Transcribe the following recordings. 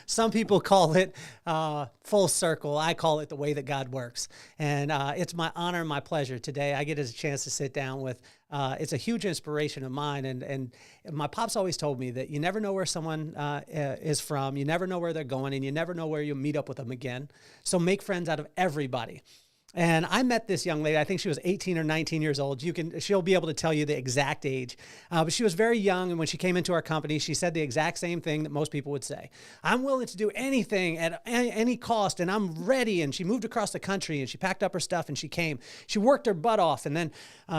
Some people call it full circle. I call it the way that God works. And it's my honor and my pleasure today. I get a chance to sit down with, it's a huge inspiration of mine. And my pops always told me that you never know where someone is from. You never know where they're going, and you never know where you'll meet up with them again. So make friends out of everybody. And I met this young lady. I think she was 18 or 19 years old. She'll be able to tell you the exact age. But she was very young. And when she came into our company, she said the exact same thing that most people would say. I'm willing to do anything at any cost, and I'm ready. And she moved across the country, and she packed up her stuff, and she came. She worked her butt off. And then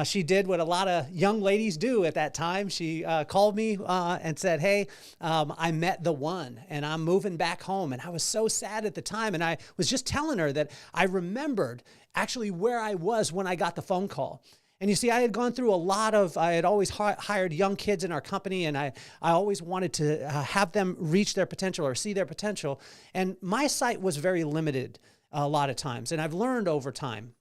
she did what a lot of young ladies do at that time. She called me and said, hey, I met the one, and I'm moving back home. And I was so sad at the time. And I was just telling her that I remembered actually where I was when I got the phone call. And you see, I had gone through I had always hired young kids in our company, and I always wanted to have them reach their potential or see their potential. And my sight was very limited a lot of times, and I've learned over time.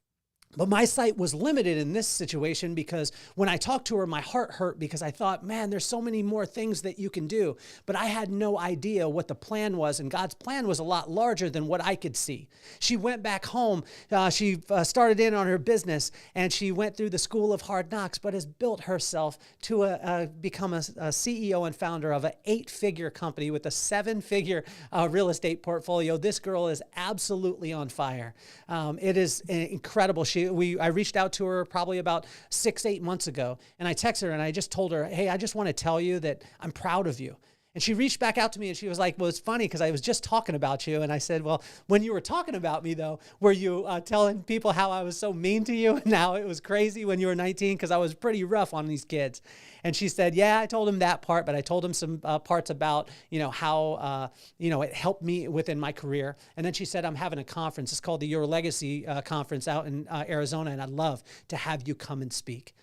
But my sight was limited in this situation because when I talked to her, my heart hurt because I thought, man, there's so many more things that you can do. But I had no idea what the plan was, and God's plan was a lot larger than what I could see. She went back home. She started in on her business, and she went through the school of hard knocks, but has built herself to become a CEO and founder of an 8-figure company with a 7-figure real estate portfolio. This girl is absolutely on fire. It is incredible. I reached out to her probably about 6-8 months ago, and I texted her and I just told her, hey, I just want to tell you that I'm proud of you. And she reached back out to me and she was like, well, it's funny because I was just talking about you. And I said, well, when you were talking about me though, were you telling people how I was so mean to you and how it was crazy when you were 19? Because I was pretty rough on these kids. And she said, yeah, I told him that part, but I told him some parts about, how, it helped me within my career. And then she said, I'm having a conference. It's called the Your Legacy Conference out in Arizona. And I'd love to have you come and speak.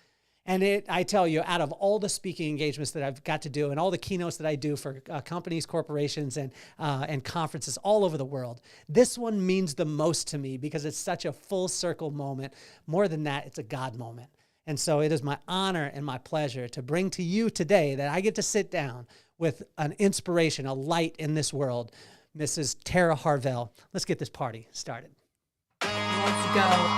And I tell you, out of all the speaking engagements that I've got to do and all the keynotes that I do for companies, corporations, and conferences all over the world, this one means the most to me because it's such a full circle moment. More than that, it's a God moment. And so it is my honor and my pleasure to bring to you today that I get to sit down with an inspiration, a light in this world, Mrs. Terra Harvell. Let's get this party started. Let's go.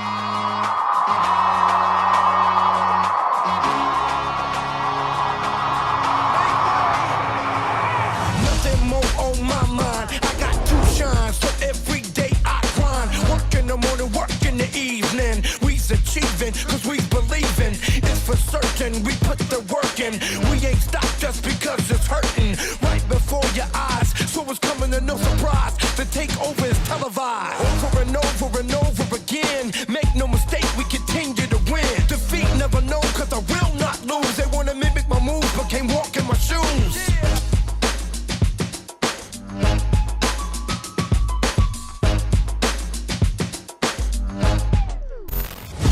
Achieving, cause we believing it's for certain. We put the work in. We ain't stopped just because it's hurting right before your eyes. So it's coming to no surprise. The takeover is televised over and over and over again. Make no mistake, we continue to win. Defeat never known, cause I will not lose. They wanna mimic my moves, but can't walk in my shoes.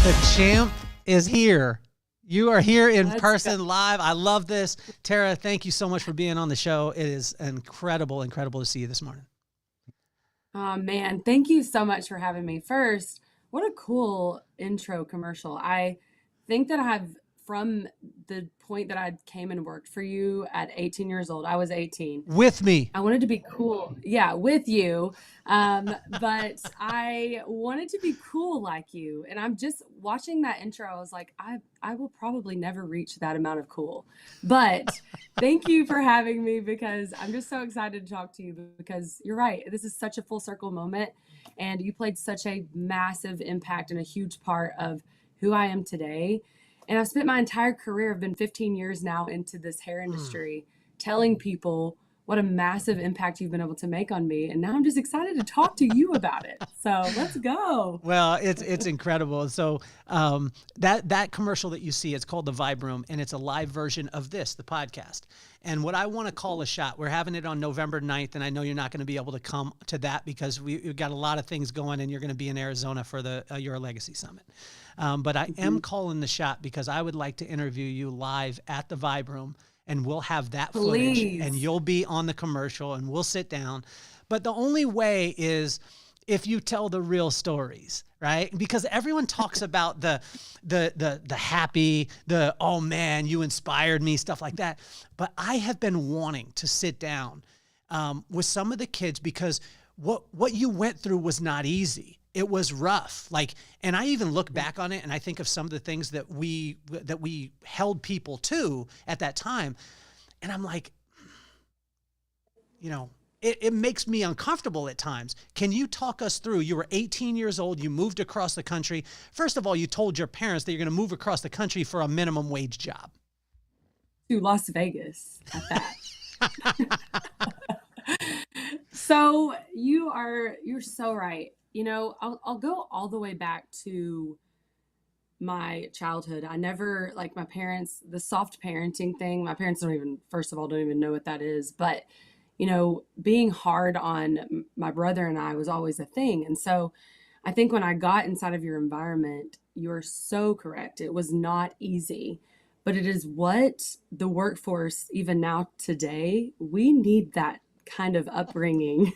The champ is here. You are here in person live. I love this. Terra, thank you so much for being on the show. It is incredible to see you this morning. Oh, man. Thank you so much for having me. First, what a cool intro commercial. I think that from the point that I came and worked for you at 18 years old, I was 18. With me. I wanted to be cool. Yeah, with you. But I wanted to be cool like you. And I'm just watching that intro. I was like, I will probably never reach that amount of cool. But thank you for having me because I'm just so excited to talk to you because you're right. This is such a full circle moment. And you played such a massive impact and a huge part of who I am today. And I've spent my entire career, I've been 15 years now into this hair industry, telling people what a massive impact you've been able to make on me. And now I'm just excited to talk to you about it. So let's go. Well, it's incredible. So that commercial that you see, it's called the Vibe Room, and it's a live version of this, the podcast. And what I want to call a shot, we're having it on November 9th, and I know you're not going to be able to come to that because we've got a lot of things going, and you're going to be in Arizona for the Your Legacy Summit. But I am calling the shot because I would like to interview you live at the Vibe Room, and we'll have that footage, and you'll be on the commercial, and we'll sit down. But the only way is if you tell the real stories, right? Because everyone talks about the happy, oh man, you inspired me, stuff like that. But I have been wanting to sit down with some of the kids, because what you went through was not easy. It was rough. Like, and I even look back on it and I think of some of the things that we held people to at that time. And I'm like, it makes me uncomfortable at times. Can you talk us through? You were 18 years old. You moved across the country. First of all, you told your parents that you're going to move across the country for a minimum wage job. To Las Vegas at that. So you're so right. I'll go all the way back to my childhood. I never, like my parents, the soft parenting thing, my parents first of all, don't even know what that is. But, being hard on my brother and I was always a thing. And so I think when I got inside of your environment, you're so correct. It was not easy, but it is what the workforce, even now today, we need that kind of upbringing.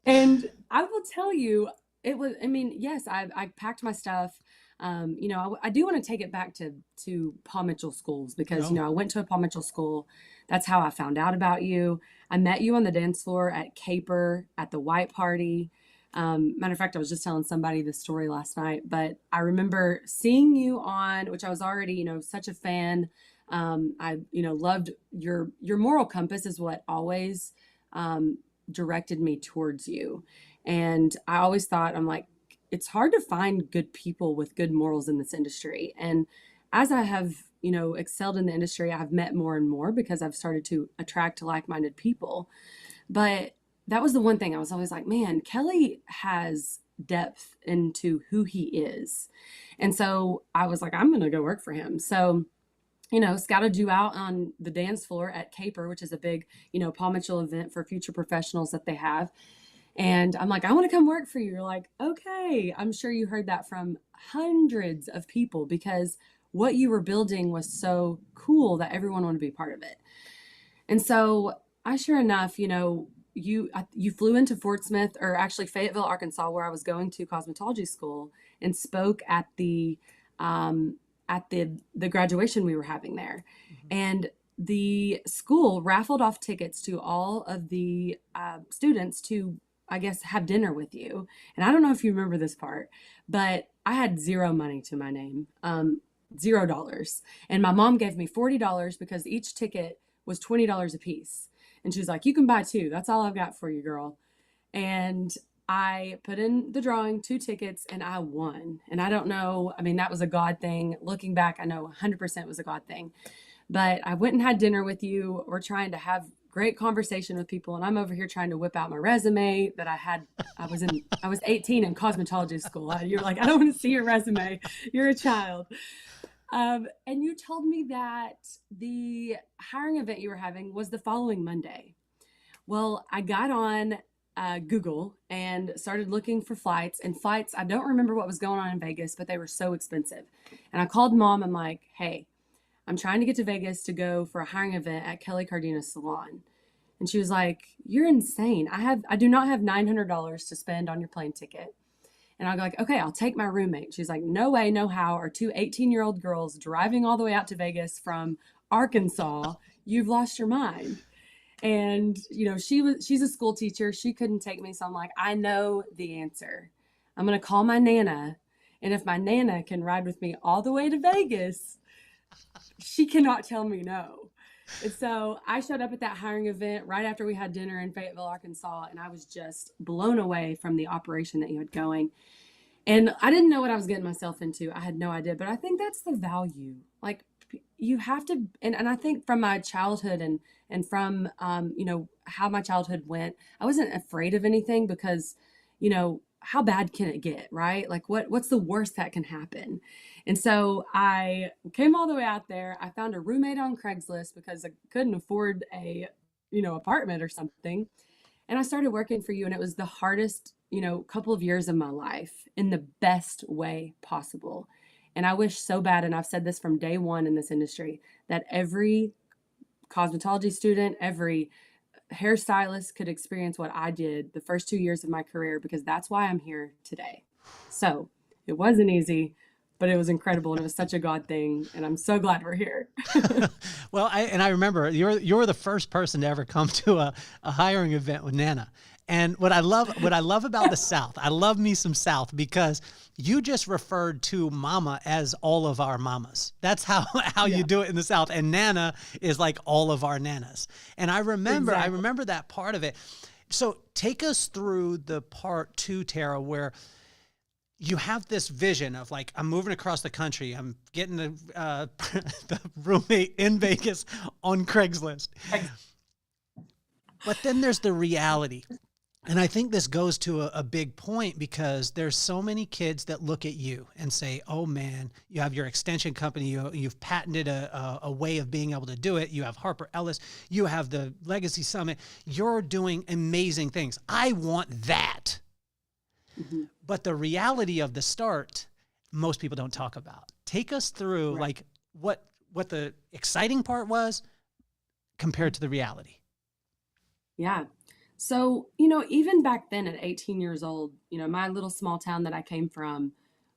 And I will tell you, yes, I packed my stuff. I do want to take it back to Paul Mitchell schools because, I went to a Paul Mitchell school. That's how I found out about you. I met you on the dance floor at Caper at the white party. Matter of fact, I was just telling somebody this story last night, but I remember seeing you on, which I was already, such a fan. I loved your moral compass is what always, directed me towards you. And I always thought, I'm like, it's hard to find good people with good morals in this industry. And as I have, excelled in the industry, I've met more and more because I've started to attract like-minded people. But that was the one thing I was always like, man, Kelly has depth into who he is. And so I was like, I'm going to go work for him. So, scouted you out on the dance floor at Caper, which is a big, Paul Mitchell event for future professionals that they have. And I'm like, I want to come work for you. You're like, okay. I'm sure you heard that from hundreds of people because what you were building was so cool that everyone wanted to be part of it. And so I, sure enough, you flew into Fort Smith, or actually Fayetteville, Arkansas, where I was going to cosmetology school, and spoke at the graduation we were having there. Mm-hmm. And the school raffled off tickets to all of the students to, I guess, have dinner with you. And I don't know if you remember this part, but I had zero money to my name, $0. And my mom gave me $40 because each ticket was $20 a piece. And she was like, you can buy two. That's all I've got for you, girl. And I put in the drawing 2 tickets and I won. And I don't know, that was a God thing. Looking back, I know 100% was a God thing. But I went and had dinner with you. We're trying to have great conversation with people. And I'm over here trying to whip out my resume that I had. I was 18 in cosmetology school. You're like, I don't want to see your resume. You're a child. And you told me that the hiring event you were having was the following Monday. Well, I got on Google and started looking for flights. And flights, I don't remember what was going on in Vegas, but they were so expensive. And I called Mom. I'm like, hey, I'm trying to get to Vegas to go for a hiring event at Kelly Cardenas salon. And she was like, you're insane. I do not have $900 to spend on your plane ticket. And I'll go like, okay, I'll take my roommate. She's like, no way, no how. Are 2 18-year-old girls driving all the way out to Vegas from Arkansas? You've lost your mind. And, she's a school teacher. She couldn't take me. So I'm like, I know the answer. I'm going to call my Nana. And if my Nana can ride with me all the way to Vegas, she cannot tell me no. And so I showed up at that hiring event right after we had dinner in Fayetteville, Arkansas, and I was just blown away from the operation that you had going. And I didn't know what I was getting myself into. I had no idea, but I think that's the value. Like, you have to, and I think from my childhood and from, how my childhood went, I wasn't afraid of anything because, how bad can it get, right? Like what's the worst that can happen? And so I came all the way out there. I found a roommate on Craigslist because I couldn't afford a, apartment or something. And I started working for you, and it was the hardest, couple of years of my life in the best way possible. And I wish so bad, and I've said this from day one in this industry, that every cosmetology student, every hairstylist could experience what I did the first 2 years of my career, because that's why I'm here today. So it wasn't easy, but it was incredible, and it was such a God thing, and I'm so glad we're here. Well, I remember you're the first person to ever come to a hiring event with Nana. And what I love about the South, I love me some South, because you just referred to mama as all of our mamas. That's how you do it in the South. And Nana is like all of our nanas. And I remember that part of it. So take us through the part 2, Terra, where you have this vision of like, I'm moving across the country. I'm getting the roommate in Vegas on Craigslist. But then there's the reality. And I think this goes to a big point, because there's so many kids that look at you and say, oh man, you have your extension company. You've patented a way of being able to do it. You have Harper Ellis. You have the Legacy Summit. You're doing amazing things. I want that. Mm-hmm. But the reality of the start, most people don't talk about. Take us through like what the exciting part was compared to the reality. Yeah. So, you know, even back then at 18 years old, you know, my little small town that I came from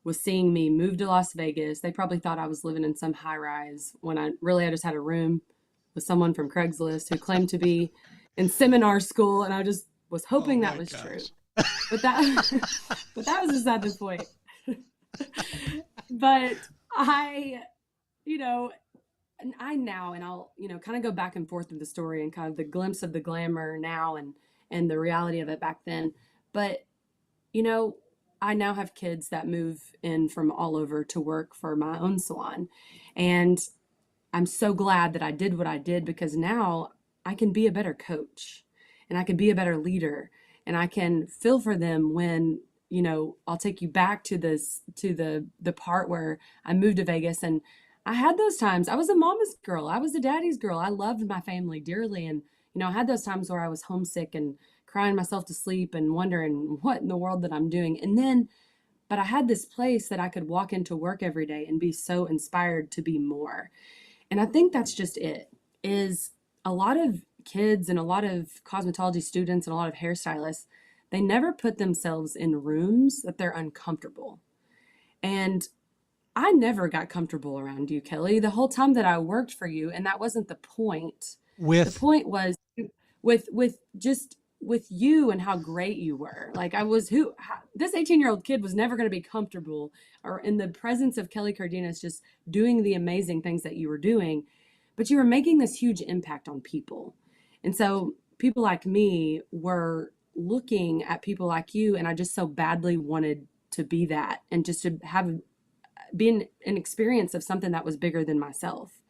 was seeing me move to Las Vegas. They probably thought I was living in some high rise when I just had a room with someone from Craigslist who claimed to be in seminar school. And I just was hoping that was true. But that was beside the point. But you know, and I'll, you know, kind of go back and forth with the story and kind of the glimpse of the glamour now and the reality of it back then. But, you know, I now have kids that move in from all over to work for my own salon. And I'm so glad that I did what I did, because now I can be a better coach and I can be a better leader, and I can feel for them when, you know, I'll take you back to the part where I moved to Vegas, and I had those times. I was a mama's girl. I was a daddy's girl. I loved my family dearly. And, you know, I had those times where I was homesick and crying myself to sleep and wondering what in the world that I'm doing. And then, but I had this place that I could walk into work every day and be so inspired to be more. And I think that's just it, is a lot of kids and a lot of cosmetology students and a lot of hairstylists, they never put themselves in rooms that they're uncomfortable. And I never got comfortable around you, Kelly, the whole time that I worked for you. And that wasn't the point. The point was with you and how great you were. Like this 18-year-old kid was never going to be comfortable or in the presence of Kelly Cardenas, just doing the amazing things that you were doing, but you were making this huge impact on people. And so people like me were looking at people like you, and I just so badly wanted to be that, and just to have been an experience of something that was bigger than myself.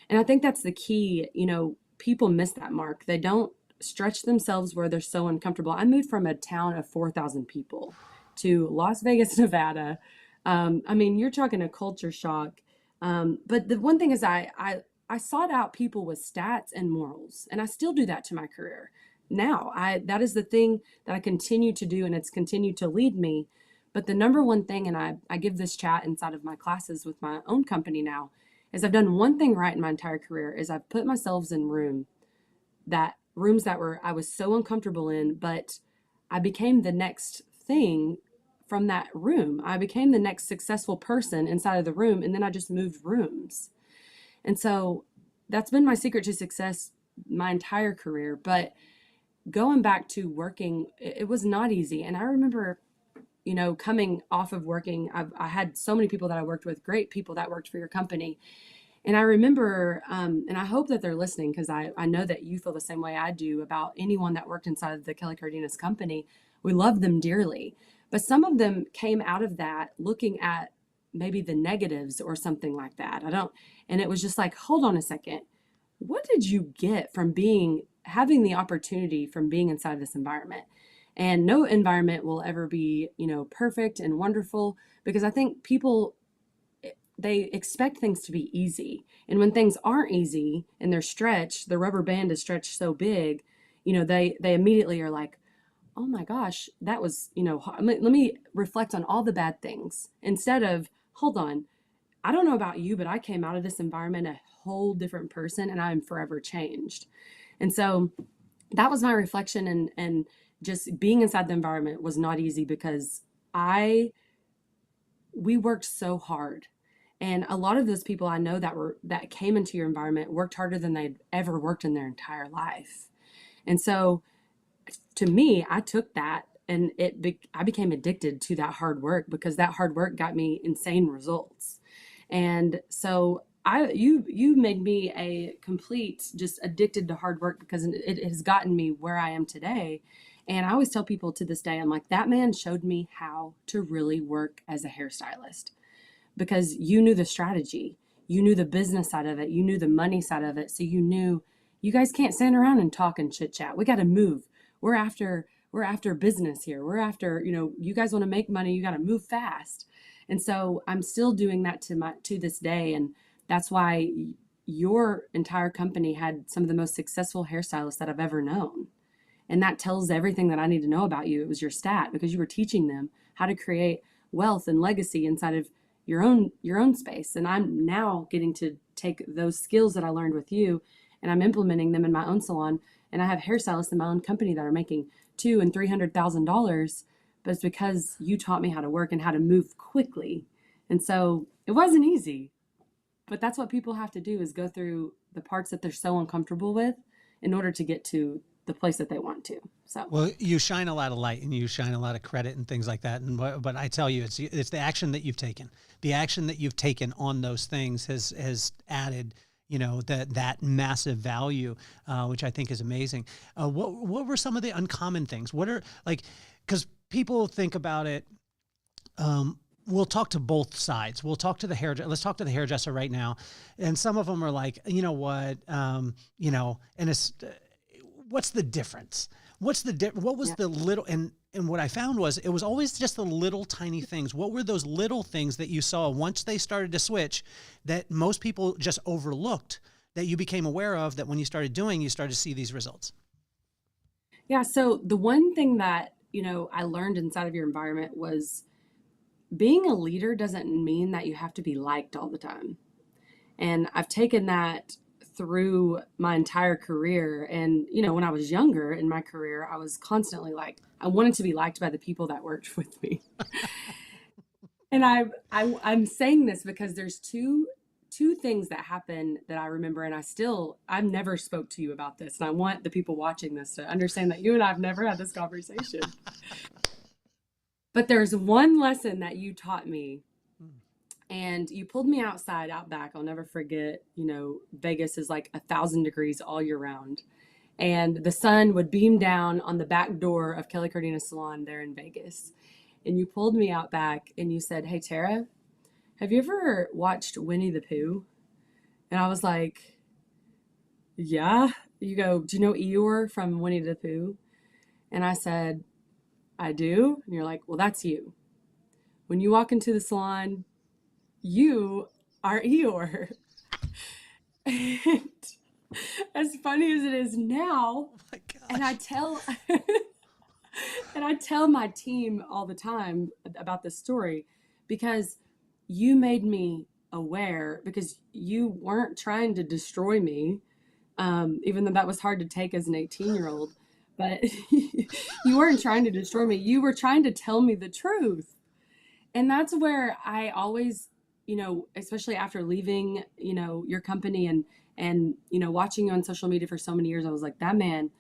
And I think that's the key. You know, people miss that mark. They don't stretch themselves where they're so uncomfortable. I moved from a town of 4,000 people to Las Vegas, Nevada. I mean, you're talking a culture shock. But the one thing is I sought out people with stats and morals, and I still do that to my career. Now, that is the thing that I continue to do, and it's continued to lead me. But the number one thing, and I give this chat inside of my classes with my own company now, is I've done one thing right in my entire career, is I've put myself in rooms that I was so uncomfortable in, but I became the next thing from that room. I became the next successful person inside of the room, and then I just moved rooms. And so that's been my secret to success my entire career. But going back to working, it was not easy. And I remember, you know, coming off of working, I had so many people that I worked with, great people that worked for your company. And I remember, and I hope that they're listening, because I know that you feel the same way I do about anyone that worked inside of the Kelly Cardenas company. We love them dearly. But some of them came out of that looking at maybe the negatives or something like that. And it was just like, hold on a second. What did you get from having the opportunity from being inside this environment? And no environment will ever be, you know, perfect and wonderful, because I think people, they expect things to be easy. And when things aren't easy and they're stretched, the rubber band is stretched so big, you know, they immediately are like, oh my gosh, that was, you know, let me reflect on all the bad things, instead of, hold on, I don't know about you, but I came out of this environment a whole different person, and I'm forever changed. And so that was my reflection, and just being inside the environment was not easy, because I we worked so hard. And a lot of those people I know that came into your environment worked harder than they'd ever worked in their entire life. And so to me, I took that and I became addicted to that hard work because that hard work got me insane results. And so you made me a complete just addicted to hard work because it has gotten me where I am today. And I always tell people to this day, I'm like, that man showed me how to really work as a hairstylist because you knew the strategy, you knew the business side of it, you knew the money side of it. So you knew you guys can't stand around and talk and chit chat. We got to move. We're after business here. We're after, you guys want to make money, you got to move fast. And so I'm still doing that to this day. And that's why your entire company had some of the most successful hairstylists that I've ever known. And that tells everything that I need to know about you. It was your stat because you were teaching them how to create wealth and legacy inside of your own space. And I'm now getting to take those skills that I learned with you and I'm implementing them in my own salon. And I have hairstylists in my own company that are making $200,000 and $300,000, but it's because you taught me how to work and how to move quickly. And so it wasn't easy, but that's what people have to do is go through the parts that they're so uncomfortable with in order to get to the place that they want to. So, well, you shine a lot of light and you shine a lot of credit and things like that. But I tell you, it's the action that you've taken. The action that you've taken on those things has added, that massive value, which I think is amazing. What were some of the uncommon things? What are because people think about it. We'll talk to both sides. We'll talk to the hairdresser. Let's talk to the hairdresser right now. And some of them are like, you know what, and it's, what's the difference? What was the little, and what I found was it was always just the little tiny things. What were those little things that you saw once they started to switch that most people just overlooked that you became aware of that when you started doing, you started to see these results? Yeah. So the one thing that, I learned inside of your environment was being a leader doesn't mean that you have to be liked all the time. And I've taken that through my entire career. And, when I was younger in my career, I was constantly I wanted to be liked by the people that worked with me. And I'm saying this because there's two things that happen that I remember. And I've never spoke to you about this. And I want the people watching this to understand that you and I have never had this conversation. But there's one lesson that you taught me. And you pulled me outside, out back. I'll never forget, Vegas is 1,000 degrees all year round. And the sun would beam down on the back door of Kelly Cardenas salon there in Vegas. And you pulled me out back and you said, "Hey, Tara, have you ever watched Winnie the Pooh?" And I was like, "Yeah." You go, "Do you know Eeyore from Winnie the Pooh?" And I said, "I do." And you're like, "Well, that's you. When you walk into the salon, you are Eeyore." And as funny as it is now, Oh my gosh. and I tell my team all the time about this story because you made me aware because you weren't trying to destroy me, even though that was hard to take as an 18-year-old, but you weren't trying to destroy me. You were trying to tell me the truth. And that's where I always, especially after leaving, your company and watching you on social media for so many years, I was like, that man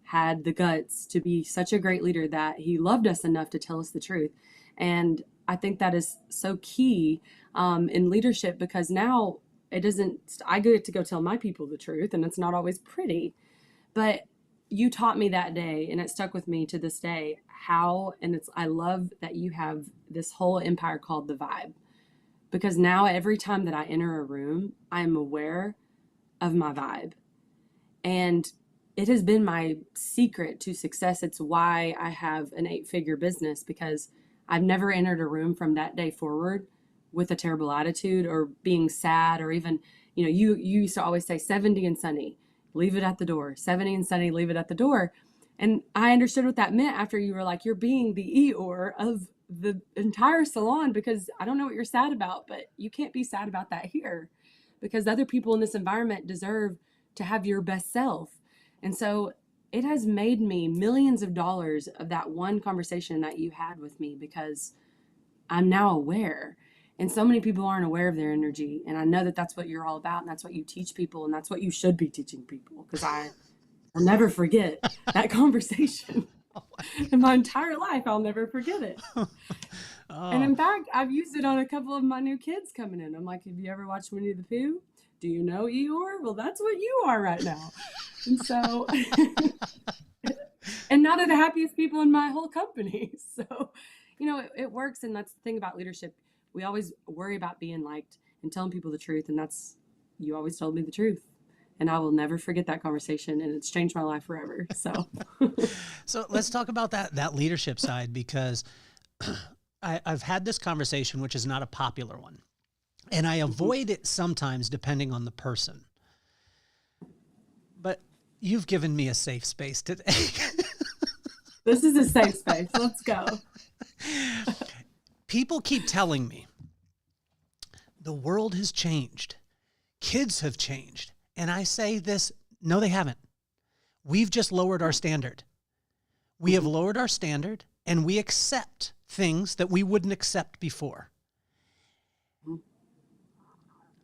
had the guts to be such a great leader that he loved us enough to tell us the truth. And I think that is so key in leadership because now I get to go tell my people the truth and it's not always pretty, but you taught me that day and it stuck with me to this day I love that you have this whole empire called The Vibe. Because now every time that I enter a room, I am aware of my vibe. And it has been my secret to success. It's why I have an 8-figure business because I've never entered a room from that day forward with a terrible attitude or being sad or even, you used to always say 70 and sunny, leave it at the door. 70 and sunny, leave it at the door. And I understood what that meant after you were like, you're being the Eeyore of the entire salon because I don't know what you're sad about, but you can't be sad about that here because other people in this environment deserve to have your best self. And so it has made me millions of dollars of that one conversation that you had with me because I'm now aware. And so many people aren't aware of their energy. And I know that that's what you're all about, and that's what you teach people, and that's what you should be teaching people, because I'll never forget that conversation. In my entire life, I'll never forget it. And in fact, I've used it on a couple of my new kids coming in. I'm like, have you ever watched Winnie the Pooh? Do you know Eeyore? Well, that's what you are right now. And so, and now they're the happiest people in my whole company. So, it works. And that's the thing about leadership. We always worry about being liked and telling people the truth. And you always told me the truth. And I will never forget that conversation, and it's changed my life forever. So, so let's talk about that leadership side, because I've had this conversation, which is not a popular one, and I avoid it sometimes depending on the person. But you've given me a safe space today. This is a safe space. Let's go. People keep telling me the world has changed. Kids have changed. And I say this, no, they haven't. We've just lowered our standard. We have lowered our standard, and we accept things that we wouldn't accept before.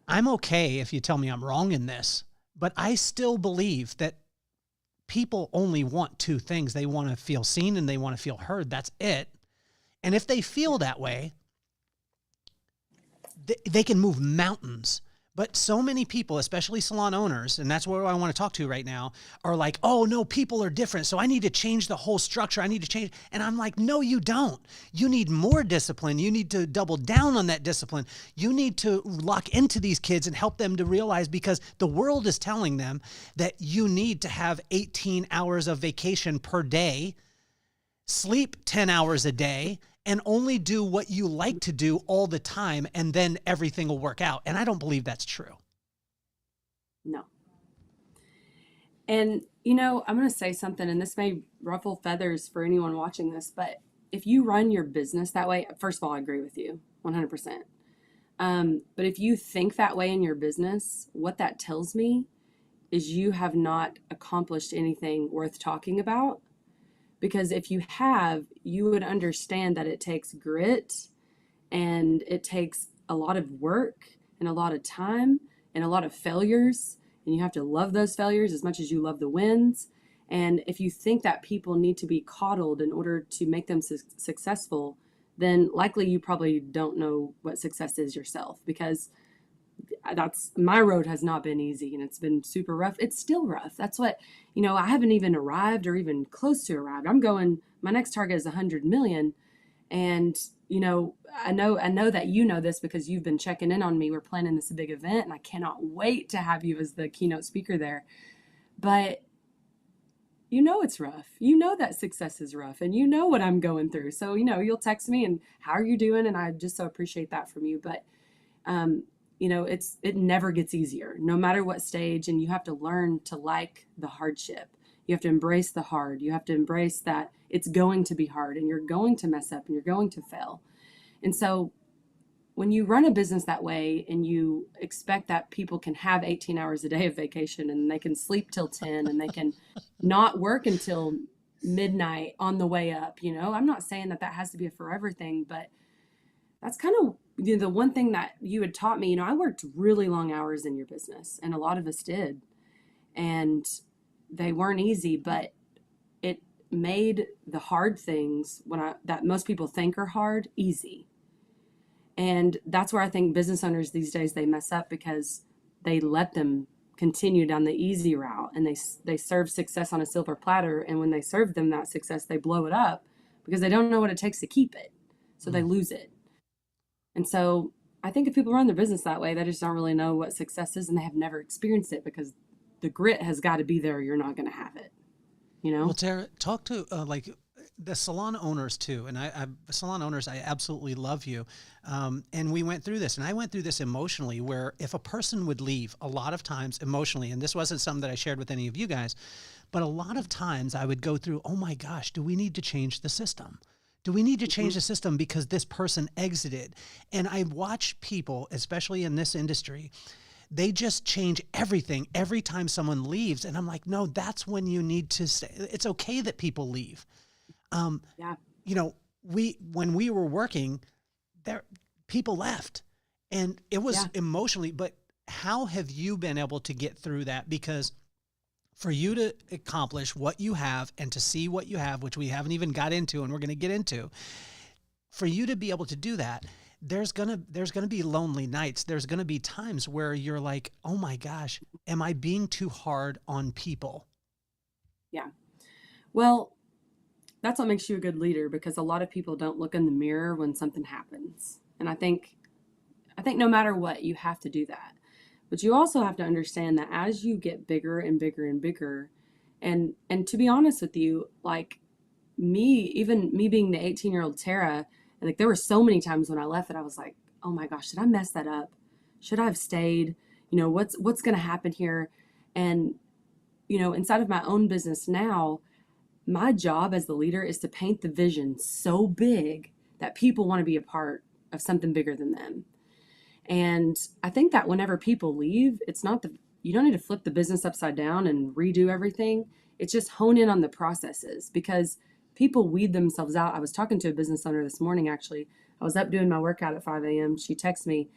I'm okay if you tell me I'm wrong in this, but I still believe that people only want two things. They want to feel seen and they want to feel heard. That's it. And if they feel that way, they can move mountains. But so many people, especially salon owners, and that's where I want to talk to right now, are like, oh, no, people are different, so I need to change the whole structure. I need to change. And I'm like, no, you don't. You need more discipline. You need to double down on that discipline. You need to lock into these kids and help them to realize, because the world is telling them that you need to have 18 hours of vacation per day, sleep 10 hours a day, and only do what you like to do all the time, and then everything will work out. And I don't believe that's true. No. And, I'm going to say something, and this may ruffle feathers for anyone watching this, but if you run your business that way, first of all, I agree with you 100%. But if you think that way in your business, what that tells me is you have not accomplished anything worth talking about. Because if you have, you would understand that it takes grit, and it takes a lot of work and a lot of time and a lot of failures. And you have to love those failures as much as you love the wins. And if you think that people need to be coddled in order to make them successful, then likely you probably don't know what success is yourself, because my road has not been easy, and it's been super rough. It's still rough. That's what, I haven't even arrived or even close to arrived. My next target is 100 million. And, I know that you know this because you've been checking in on me. We're planning this big event, and I cannot wait to have you as the keynote speaker there. But it's rough. That success is rough, and what I'm going through. So, you'll text me and how are you doing? And I just so appreciate that from you. But, it never gets easier, no matter what stage. And you have to learn to like the hardship. You have to embrace the hard. You have to embrace that it's going to be hard, and you're going to mess up, and you're going to fail. And so when you run a business that way, and you expect that people can have 18 hours a day of vacation, and they can sleep till 10, and they can not work until midnight on the way up, I'm not saying that has to be a forever thing, but that's kind of the one thing that you had taught me. I worked really long hours in your business, and a lot of us did, and they weren't easy, but it made the hard things that most people think are hard, easy. And that's where I think business owners these days, they mess up, because they let them continue down the easy route, and they serve success on a silver platter. And when they serve them that success, they blow it up because they don't know what it takes to keep it. So they lose it. And so I think if people run their business that way, they just don't really know what success is, and they have never experienced it, because the grit has got to be there. You're not going to have it, Well, Terra, talk to the salon owners too. And salon owners, I absolutely love you. And we went through this, and I went through this emotionally, where if a person would leave, a lot of times emotionally, and this wasn't something that I shared with any of you guys, but a lot of times I would go through, oh my gosh, do we need to change the system? Do we need to change the system because this person exited? And I watch people, especially in this industry, they just change everything every time someone leaves. And I'm like, no, that's when you need to stay. It's okay that people leave. Yeah. When we were working there, people left, and it was Yeah. emotionally, but how have you been able to get through that? Because for you to accomplish what you have and to see what you have, which we haven't even got into and we're going to get into, for you to be able to do that, there's going to be lonely nights. There's going to be times where you're like, oh my gosh, am I being too hard on people? Yeah. Well, that's what makes you a good leader, because a lot of people don't look in the mirror when something happens. And I think no matter what, you have to do that. But you also have to understand that as you get bigger and bigger and bigger, and to be honest with you, like even me being the 18-year-old Terra, and like there were so many times when I left that I was like, oh my gosh, did I mess that up? Should I have stayed? You know, what's going to happen here? And, you know, inside of my own business now, my job as the leader is to paint the vision so big that people want to be a part of something bigger than them. And I think that whenever people leave, it's not you don't need to flip the business upside down and redo everything. It's just hone in on the processes, because people weed themselves out. I was talking to a business owner this morning, actually. I was up doing my workout at 5 a.m. She texted me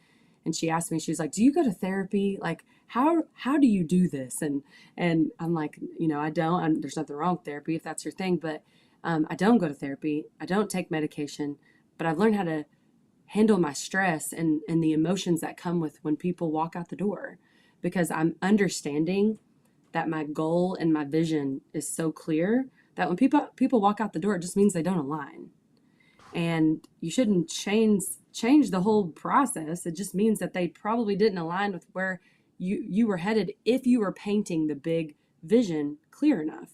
and she asked me, she was like, do you go to therapy? Like, how do you do this? And I'm like, you know, I don't. There's nothing wrong with therapy if that's your thing, but I don't go to therapy. I don't take medication, but I've learned how to handle my stress and the emotions that come with when people walk out the door, because I'm understanding that my goal and my vision is so clear that when people walk out the door, it just means they don't align. And you shouldn't change the whole process. It just means that they probably didn't align with where you were headed if you were painting the big vision clear enough.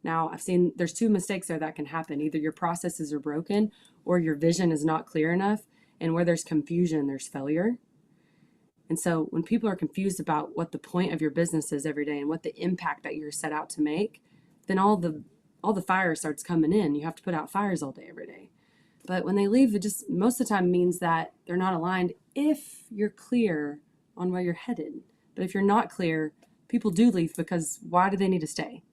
Now, I've seen there's two mistakes there that can happen. Either your processes are broken or your vision is not clear enough. And where there's confusion, there's failure. And so when people are confused about what the point of your business is every day and what the impact that you're set out to make, then all the fire starts coming in. You have to put out fires all day, every day. But when they leave, it just most of the time means that they're not aligned if you're clear on where you're headed. But if you're not clear, people do leave, because why do they need to stay?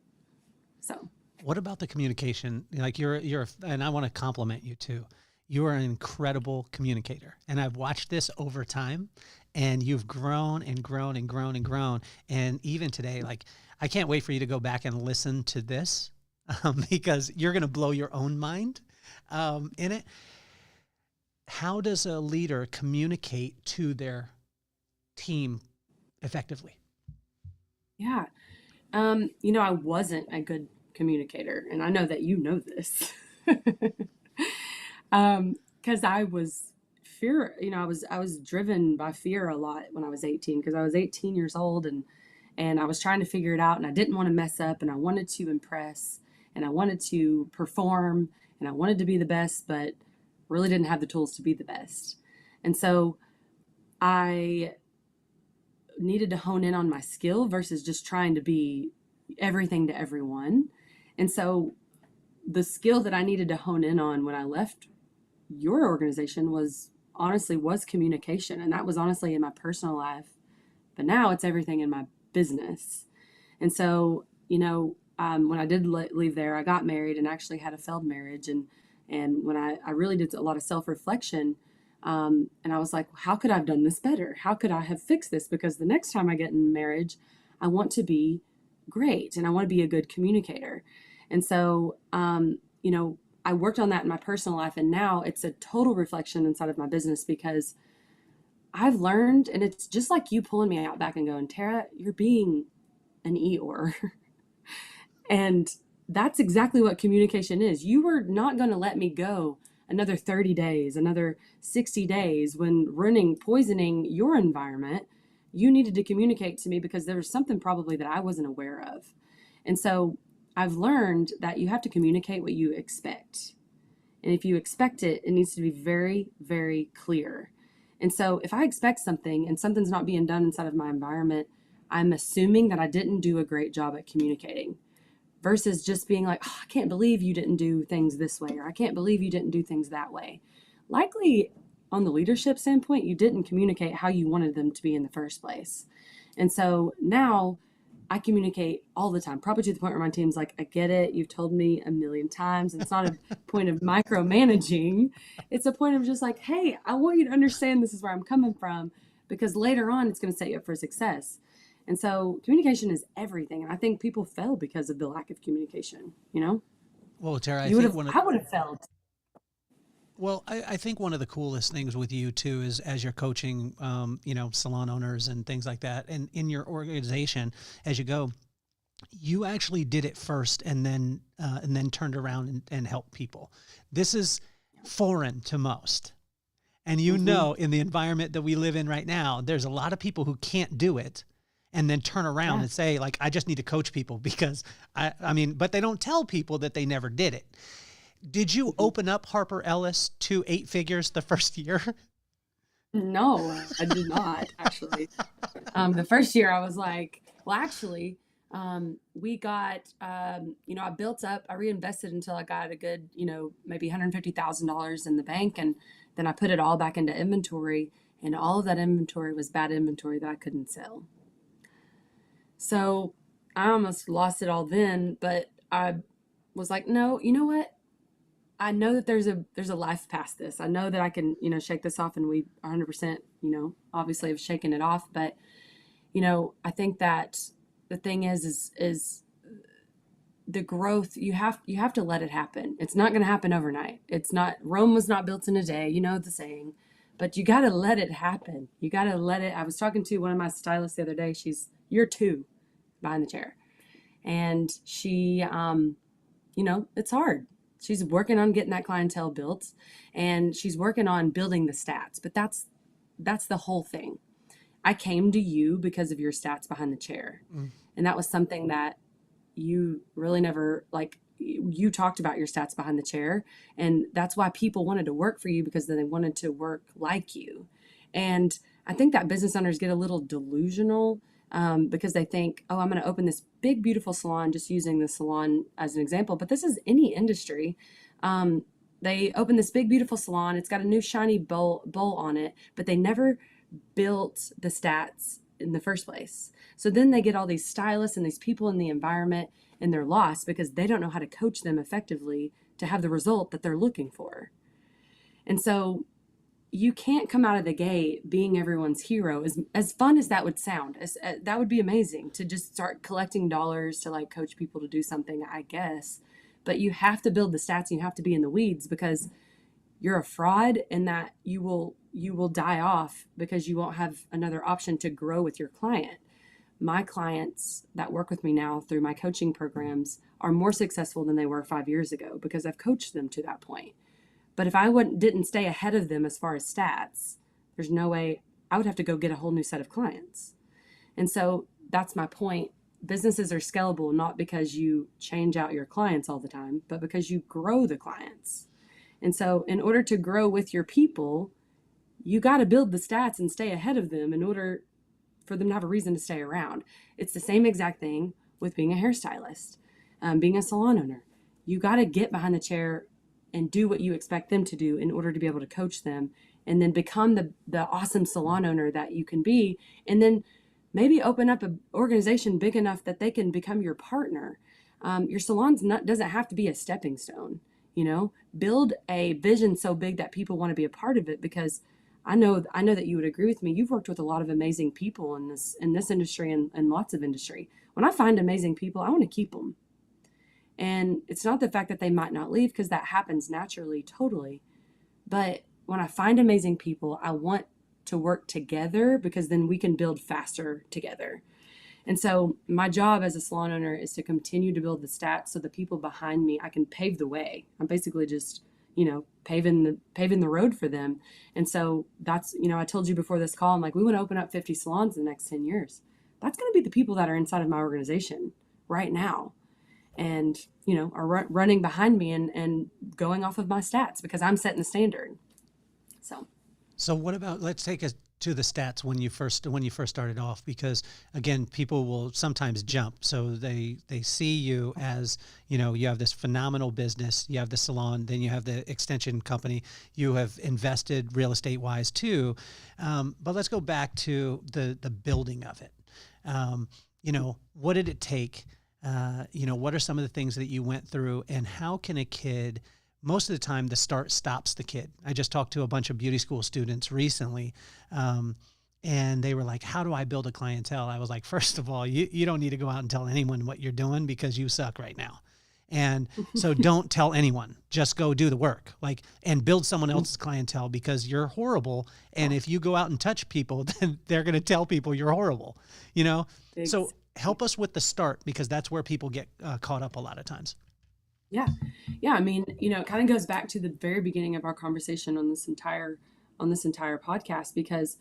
So what about the communication? Like you're, and I want to compliment you too. You are an incredible communicator, and I've watched this over time, and you've grown and grown and grown and grown. And even today, like, I can't wait for you to go back and listen to this, because you're going to blow your own mind in it. How does a leader communicate to their team effectively? yeah, you know, I wasn't a good communicator, and I know that you know this. Because I was fear, you know, I was driven by fear a lot when I was 18, because I was 18 years old and I was trying to figure it out, and I didn't want to mess up, and I wanted to impress, and I wanted to perform, and I wanted to be the best, but really didn't have the tools to be the best. And so I needed to hone in on my skill versus just trying to be everything to everyone. And so the skill that I needed to hone in on when I left your organization was communication. And that was honestly in my personal life, but now it's everything in my business. And so, you know, when I did leave there, I got married and actually had a failed marriage. And when I really did a lot of self-reflection, and I was like, how could I have done this better? How could I have fixed this? Because the next time I get in marriage, I want to be great and I want to be a good communicator. And so, you know, I worked on that in my personal life, and now it's a total reflection inside of my business, because I've learned, and it's just like you pulling me out back and going, Tara, you're being an Eeyore. And that's exactly what communication is. You were not going to let me go another 30 days, another 60 days when poisoning your environment. You needed to communicate to me because there was something probably that I wasn't aware of. And so I've learned that you have to communicate what you expect. And if you expect it, it needs to be very, very clear. And so if I expect something and something's not being done inside of my environment, I'm assuming that I didn't do a great job at communicating, versus just being like, oh, I can't believe you didn't do things this way, or I can't believe you didn't do things that way. Likely on the leadership standpoint, you didn't communicate how you wanted them to be in the first place. And so now I communicate all the time, probably to the point where my team's like, I get it. You've told me a million times. It's not a point of micromanaging. It's a point of just like, hey, I want you to understand this is where I'm coming from, because later on it's going to set you up for success. And so communication is everything. And I think people fail because of the lack of communication, you know? Well, Tara, I would have failed. Well, I think one of the coolest things with you too is as you're coaching, salon owners and things like that, and in your organization, as you go, you actually did it first and then turned around and helped people. This is foreign to most. And in the environment that we live in right now, there's a lot of people who can't do it and then turn around and say, like, I just need to coach people because but they don't tell people that they never did it. Did you open up Harper Ellis to 8 figures the first year? No, I did not, actually. The first year I was like, we got, I built up, I reinvested until I got a good, maybe $150,000 in the bank. And then I put it all back into inventory, and all of that inventory was bad inventory that I couldn't sell. So I almost lost it all then, but I was like, no, you know what? I know that there's a life past this. I know that I can, shake this off, and we 100%, obviously have shaken it off. But, I think that the thing is the growth, you have to let it happen. It's not going to happen overnight. Rome was not built in a day, the saying, but you got to let it happen. You got to let it. I was talking to one of my stylists the other day. She's year 2 behind the chair, and she, it's hard. She's working on getting that clientele built, and she's working on building the stats, but that's the whole thing. I came to you because of your stats behind the chair. And that was something that you really never, you talked about your stats behind the chair, and that's why people wanted to work for you, because they wanted to work like you. And I think that business owners get a little delusional because they think, oh, I'm going to open this big, beautiful salon, just using the salon as an example. But this is any industry. They open this big, beautiful salon. It's got a new shiny bowl on it, but they never built the stats in the first place. So then they get all these stylists and these people in the environment, and they're lost because they don't know how to coach them effectively to have the result that they're looking for. And so you can't come out of the gate being everyone's hero. As fun as that would sound, that would be amazing to just start collecting dollars to coach people to do something, I guess. But you have to build the stats, and you have to be in the weeds, because you're a fraud, and that you will die off because you won't have another option to grow with your client. My clients that work with me now through my coaching programs are more successful than they were 5 years ago, because I've coached them to that point. But if I didn't stay ahead of them as far as stats, there's no way. I would have to go get a whole new set of clients. And so that's my point. Businesses are scalable not because you change out your clients all the time, but because you grow the clients. And so in order to grow with your people, you got to build the stats and stay ahead of them in order for them to have a reason to stay around. It's the same exact thing with being a hairstylist, being a salon owner. You got to get behind the chair and do what you expect them to do in order to be able to coach them, and then become the awesome salon owner that you can be. And then maybe open up an organization big enough that they can become your partner. Your salon's doesn't have to be a stepping stone, build a vision so big that people want to be a part of it, because I know that you would agree with me. You've worked with a lot of amazing people in this industry and lots of industry. When I find amazing people, I want to keep them. And it's not the fact that they might not leave, because that happens naturally, totally. But when I find amazing people, I want to work together, because then we can build faster together. And so my job as a salon owner is to continue to build the stats so the people behind me, I can pave the way. I'm basically just, paving the road for them. And so that's, I told you before this call, I'm like, we want to open up 50 salons in the next 10 years. That's going to be the people that are inside of my organization right now. And, are running behind me and going off of my stats, because I'm setting the standard. So what about, let's take us to the stats when you first started off, because again, people will sometimes jump. So they see you as, you have this phenomenal business, you have the salon, then you have the extension company, you have invested real estate wise too. But let's go back to the building of it. what did it take? What are some of the things that you went through, and how can a kid, most of the time the start stops the kid. I just talked to a bunch of beauty school students recently, and they were like, how do I build a clientele? I was like, first of all, you don't need to go out and tell anyone what you're doing because you suck right now. And so don't tell anyone, just go do the work, and build someone else's clientele because you're horrible. And if you go out and touch people, then they're going to tell people you're horrible, Thanks. So help us with the start, because that's where people get caught up a lot of times. Yeah. Yeah. I mean, it kind of goes back to the very beginning of our conversation on this entire podcast, because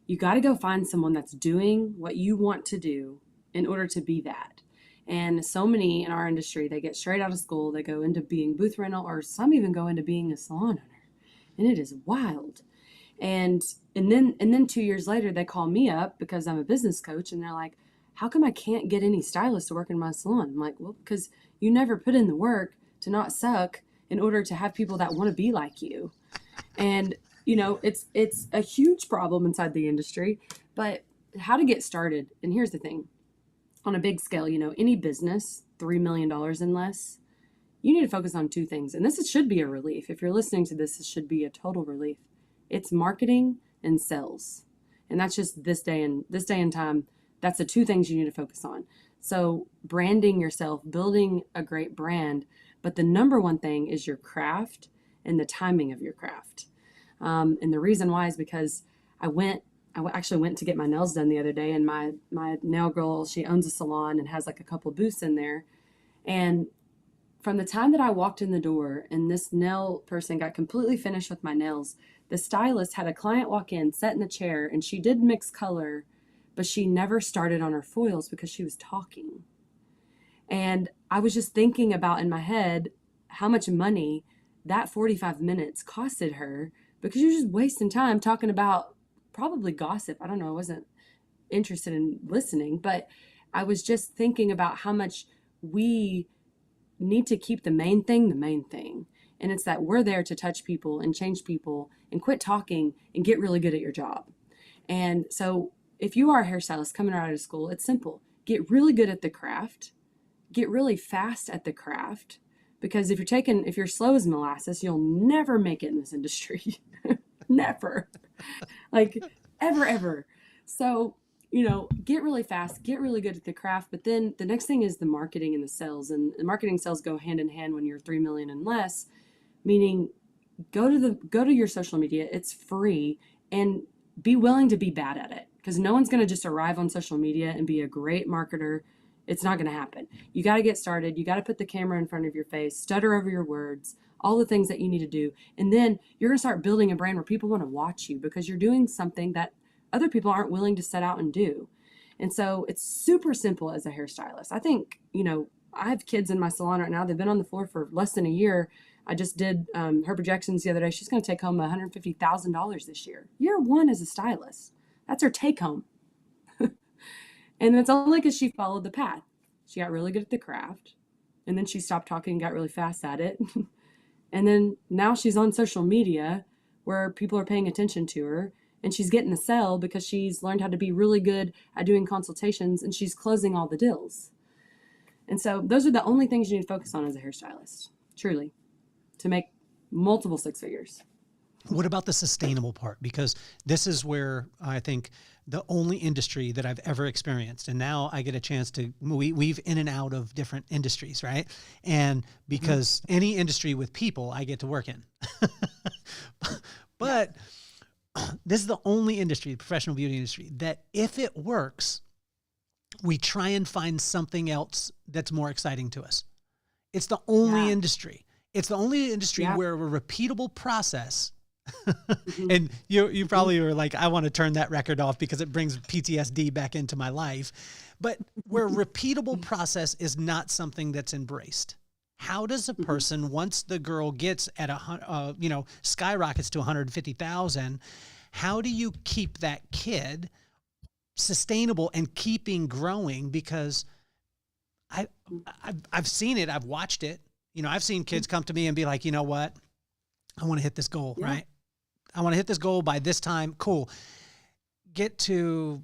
you got to go find someone that's doing what you want to do in order to be that. And so many in our industry, they get straight out of school, they go into being booth rental, or some even go into being a salon owner. And it is wild. And then 2 years later, they call me up because I'm a business coach, and they're like, how come I can't get any stylists to work in my salon? I'm like, well, because you never put in the work to not suck in order to have people that want to be like you. And it's a huge problem inside the industry, but how to get started. And here's the thing, on a big scale, any business, $3 million and less, you need to focus on two things. And this should be a relief. If you're listening to this, it should be a total relief. It's marketing and sales. And that's just this day and time. That's the two things you need to focus on. So branding yourself, building a great brand, but the number one thing is your craft and the timing of your craft. And the reason why is because I actually went to get my nails done the other day, and my nail girl, she owns a salon and has a couple booths in there. And from the time that I walked in the door and this nail person got completely finished with my nails, the stylist had a client walk in, sat in the chair, and she did mix color, but she never started on her foils because she was talking. And I was just thinking about in my head how much money that 45 minutes costed her, because you're just wasting time talking about probably gossip. I don't know. I wasn't interested in listening, but I was just thinking about how much we need to keep the main thing. And it's that we're there to touch people and change people and quit talking and get really good at your job. And so if you are a hairstylist coming out of school, it's simple. Get really good at the craft, get really fast at the craft, because if you're slow as molasses, you'll never make it in this industry. Never. Ever. So, get really fast, get really good at the craft. But then the next thing is the marketing and the sales. And the marketing and sales go hand in hand when you're 3 million and less, meaning go to your social media. It's free, and be willing to be bad at it, because no one's going to just arrive on social media and be a great marketer. It's not going to happen. You got to get started. You got to put the camera in front of your face, stutter over your words, all the things that you need to do. And then you're going to start building a brand where people want to watch you, because you're doing something that other people aren't willing to set out and do. And so it's super simple as a hairstylist. I think, I have kids in my salon right now. They've been on the floor for less than a year. I just did her projections the other day. She's going to take home $150,000 this year. Year one as a stylist. That's her take home. And it's only because she followed the path. She got really good at the craft, and then she stopped talking and got really fast at it. And then now she's on social media where people are paying attention to her, and she's getting the sell because she's learned how to be really good at doing consultations, and she's closing all the deals. And so those are the only things you need to focus on as a hairstylist, truly, to make multiple six figures. What about the sustainable part? Because this is where I think the only industry that I've ever experienced, and now I get a chance to weave in and out of different industries, right? And because any industry with people, I get to work in. But this is the only industry, the professional beauty industry, that if it works, we try and find something else that's more exciting to us. It's the only industry. It's the only industry where a repeatable process and you probably were like, I want to turn that record off because it brings PTSD back into my life. But where repeatable process is not something that's embraced. How does a person, once the girl gets at skyrockets to 150,000, how do you keep that kid sustainable and keeping growing? Because I've seen it, I've watched it. I've seen kids come to me and be like, you know what? I want to hit this goal, right? I want to hit this goal by this time. Cool. Get to,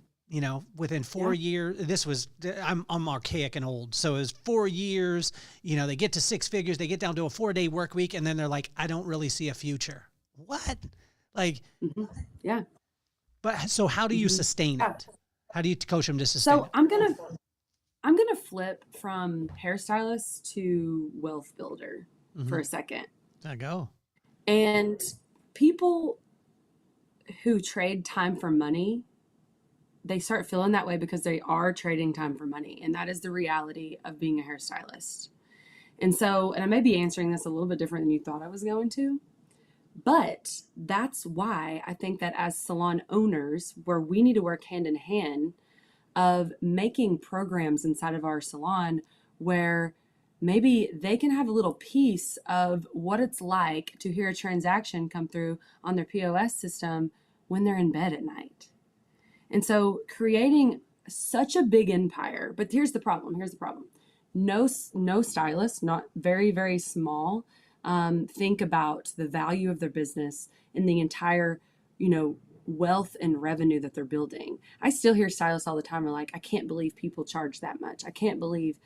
within 4 years, I'm archaic and old. So it was 4 years, they get to six figures, they get down to a 4-day work week. And then they're like, I don't really see a future. What? Like, yeah. But so how do you sustain it? How do you coach them to sustain it? So I'm gonna flip from hairstylist to wealth builder for a second. There you go. And people who trade time for money, they start feeling that way because they are trading time for money. And that is the reality of being a hairstylist. And I may be answering this a little bit different than you thought I was going to, but that's why I think that as salon owners, where we need to work hand in hand of making programs inside of our salon where maybe they can have a little piece of what it's like to hear a transaction come through on their POS system when they're in bed at night. And so creating such a big empire, but here's the problem. No stylist, not very, very small, think about the value of their business and the entire, wealth and revenue that they're building. I still hear stylists all the time are like, I can't believe people charge that much. I can't believe,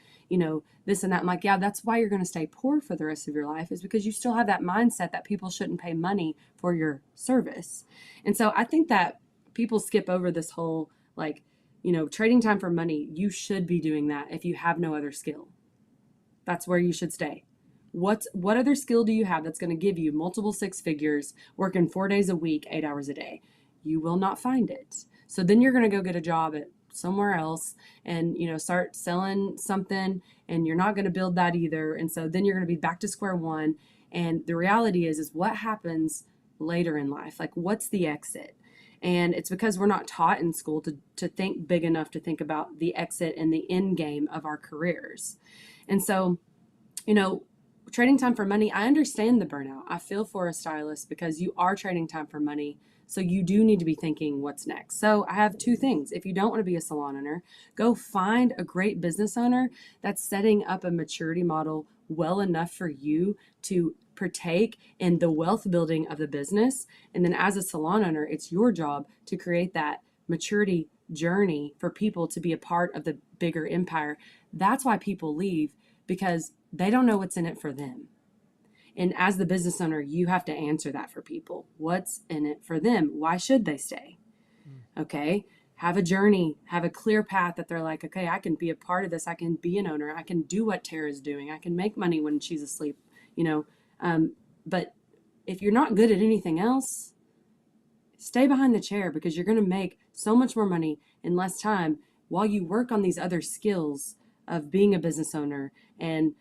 this and that. I'm like, yeah, that's why you're going to stay poor for the rest of your life, is because you still have that mindset that people shouldn't pay money for your service. And so I think that people skip over this whole, trading time for money. You should be doing that if you have no other skill. That's where you should stay. What other skill do you have that's going to give you multiple six figures, working 4 days a week, 8 hours a day? You will not find it. So then you're going to go get a job at somewhere else and, start selling something, and you're not going to build that either. And so then you're going to be back to square one. And the reality is what happens later in life? Like, what's the exit? And it's because we're not taught in school to think big enough to think about the exit and the end game of our careers. And so, trading time for money, I understand the burnout. I feel for a stylist because you are trading time for money. So you do need to be thinking what's next. So I have two things. If you don't want to be a salon owner, go find a great business owner that's setting up a maturity model well enough for you to partake in the wealth building of the business. And then as a salon owner, it's your job to create that maturity journey for people to be a part of the bigger empire. That's why people leave, because they don't know what's in it for them. And as the business owner, you have to answer that for people. What's in it for them? Why should they stay? Okay. Have a journey, have a clear path that they're like, okay, I can be a part of this. I can be an owner. I can do what Tara's doing. I can make money when she's asleep, but if you're not good at anything else, stay behind the chair, because you're going to make so much more money in less time while you work on these other skills of being a business owner and,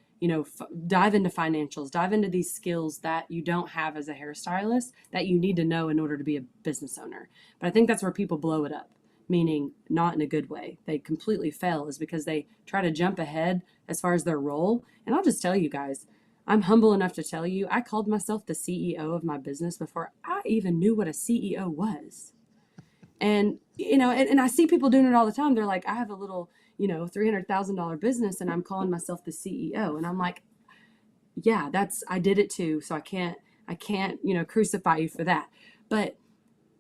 dive into financials, dive into these skills that you don't have as a hairstylist that you need to know in order to be a business owner. But I think that's where people blow it up, meaning not in a good way. They completely fail, is because they try to jump ahead as far as their role. And I'll just tell you guys, I'm humble enough to tell you, I called myself the CEO of my business before I even knew what a CEO was. And, and I see people doing it all the time. They're like, I have a little, $300,000 business and I'm calling myself the CEO. And I'm like, yeah, I did it too. So I can't, crucify you for that. But